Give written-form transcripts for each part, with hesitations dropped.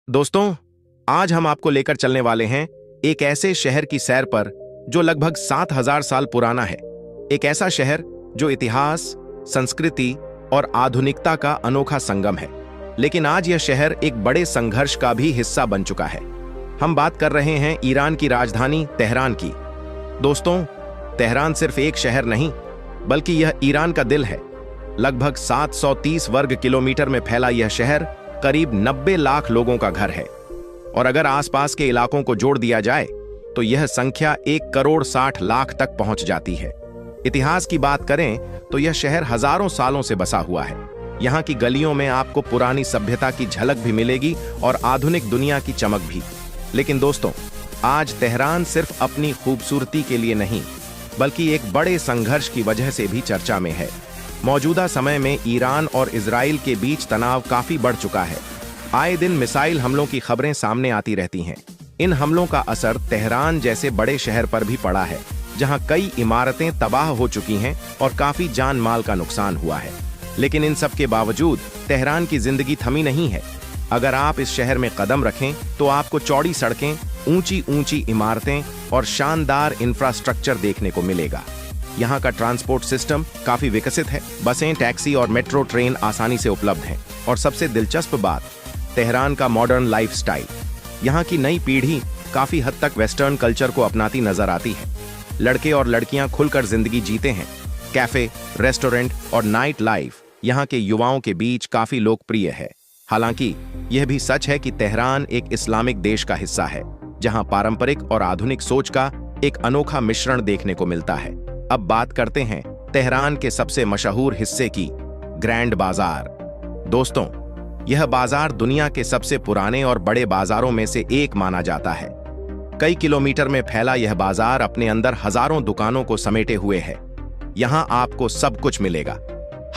दोस्तों, आज हम आपको लेकर चलने वाले हैं एक ऐसे शहर की सैर पर जो लगभग 7,000 साल पुराना है। एक ऐसा शहर जो इतिहास, संस्कृति और आधुनिकता का अनोखा संगम है। लेकिन आज यह शहर एक बड़े संघर्ष का भी हिस्सा बन चुका है। हम बात कर रहे हैं ईरान की राजधानी तेहरान की। दोस्तों, तेहरान सिर्फ एक शहर नहीं, बल्कि यह ईरान का दिल है। लगभग 730 वर्ग किलोमीटर में फैला यह शहर करीब 90 लाख लोगों का घर है, और अगर आसपास के इलाकों को जोड़ दिया जाए तो यह संख्या 1 करोड़ 60 लाख तक पहुंच जाती है। इतिहास की बात करें तो यह शहर हजारों सालों से बसा हुआ है। यहाँ की गलियों में आपको पुरानी सभ्यता की झलक भी मिलेगी और आधुनिक दुनिया की चमक भी। लेकिन दोस्तों, आज तेहरान सिर्फ अपनी खूबसूरती के लिए नहीं, बल्कि एक बड़े संघर्ष की वजह से भी चर्चा में है। मौजूदा समय में ईरान और इजराइल के बीच तनाव काफी बढ़ चुका है। आए दिन मिसाइल हमलों की खबरें सामने आती रहती हैं। इन हमलों का असर तेहरान जैसे बड़े शहर पर भी पड़ा है, जहां कई इमारतें तबाह हो चुकी हैं और काफी जान माल का नुकसान हुआ है। लेकिन इन सब के बावजूद तेहरान की जिंदगी थमी नहीं है। अगर आप इस शहर में कदम रखें तो आपको चौड़ी सड़कें, ऊंची ऊंची इमारतें और शानदार इंफ्रास्ट्रक्चर देखने को मिलेगा। यहाँ का ट्रांसपोर्ट सिस्टम काफी विकसित है। बसें, टैक्सी और मेट्रो ट्रेन आसानी से उपलब्ध हैं। और सबसे दिलचस्प बात, तेहरान का मॉडर्न लाइफस्टाइल। यहाँ की नई पीढ़ी काफी हद तक वेस्टर्न कल्चर को अपनाती नजर आती है। लड़के और लड़कियां खुलकर जिंदगी जीते हैं। कैफे, रेस्टोरेंट और नाइट लाइफ यहाँ के युवाओं के बीच काफी लोकप्रिय है। हालांकि यह भी सच है कि तेहरान एक इस्लामिक देश का हिस्सा है, जहाँ पारंपरिक और आधुनिक सोच का एक अनोखा मिश्रण देखने को मिलता है। अब बात करते हैं तेहरान के सबसे मशहूर हिस्से की, ग्रैंड बाजार। दोस्तों, यह बाजार दुनिया के सबसे पुराने और बड़े बाजारों में से एक माना जाता है। कई किलोमीटर में फैला यह बाजार अपने अंदर हजारों दुकानों को समेटे हुए है। यहाँ आपको सब कुछ मिलेगा।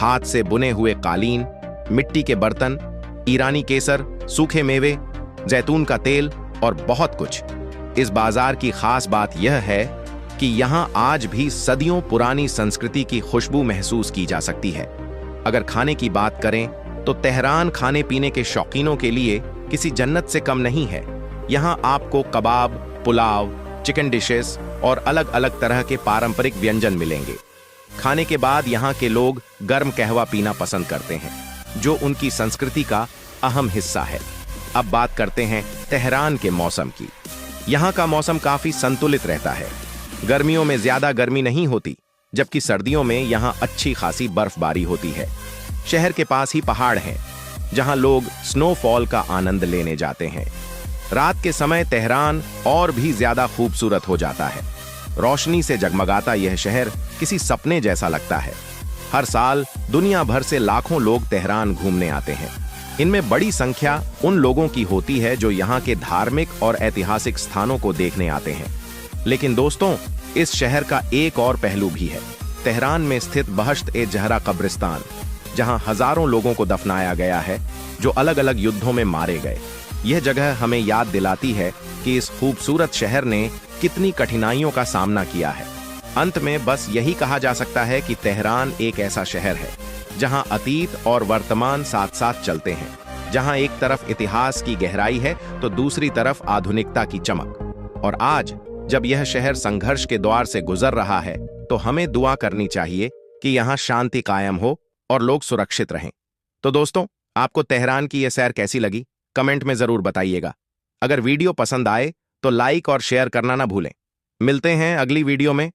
हाथ से बुने हुए कालीन, मिट्टी के बर्तन, ईरानी केसर, सूखे मेवे, जैतून का तेल और बहुत कुछ। इस बाजार की खास बात यह है कि यहाँ आज भी सदियों पुरानी संस्कृति की खुशबू महसूस की जा सकती है। अगर खाने की बात करें तो तेहरान खाने पीने के शौकीनों के लिए किसी जन्नत से कम नहीं है। यहाँ आपको कबाब, पुलाव, चिकन डिशेस और अलग अलग तरह के पारंपरिक व्यंजन मिलेंगे। खाने के बाद यहाँ के लोग गर्म कहवा पीना पसंद करते हैं, जो उनकी संस्कृति का अहम हिस्सा है। अब बात करते हैं तेहरान के मौसम की। यहाँ का मौसम काफी संतुलित रहता है। गर्मियों में ज्यादा गर्मी नहीं होती, जबकि सर्दियों में यहाँ अच्छी खासी बर्फबारी होती है। शहर के पास ही पहाड़ हैं, जहाँ लोग स्नोफॉल का आनंद लेने जाते हैं। रात के समय तेहरान और भी ज्यादा खूबसूरत हो जाता है। रोशनी से जगमगाता यह शहर किसी सपने जैसा लगता है। हर साल दुनिया भर से लाखों लोग तेहरान घूमने आते हैं। इनमें बड़ी संख्या उन लोगों की होती है जो यहाँ के धार्मिक और ऐतिहासिक स्थानों को देखने आते हैं। लेकिन दोस्तों, इस शहर का एक और पहलू भी है। तेहरान में स्थित बहश्त-ए-ज़हरा कब्रिस्तान, जहां हजारों लोगों को दफनाया गया है जो अलग अलग युद्धों में मारे गए। यह जगह हमें याद दिलाती है कि इस खूबसूरत शहर ने कितनी कठिनाइयों का सामना किया है। अंत में बस यही कहा जा सकता है कि तेहरान एक ऐसा शहर है जहां अतीत और वर्तमान साथ साथ चलते हैं, जहां एक तरफ इतिहास की गहराई है तो दूसरी तरफ आधुनिकता की चमक। और आज जब यह शहर संघर्ष के द्वार से गुजर रहा है, तो हमें दुआ करनी चाहिए कि यहाँ शांति कायम हो और लोग सुरक्षित रहें। तो दोस्तों, आपको तेहरान की यह सैर कैसी लगी, कमेंट में जरूर बताइएगा। अगर वीडियो पसंद आए तो लाइक और शेयर करना ना भूलें। मिलते हैं अगली वीडियो में।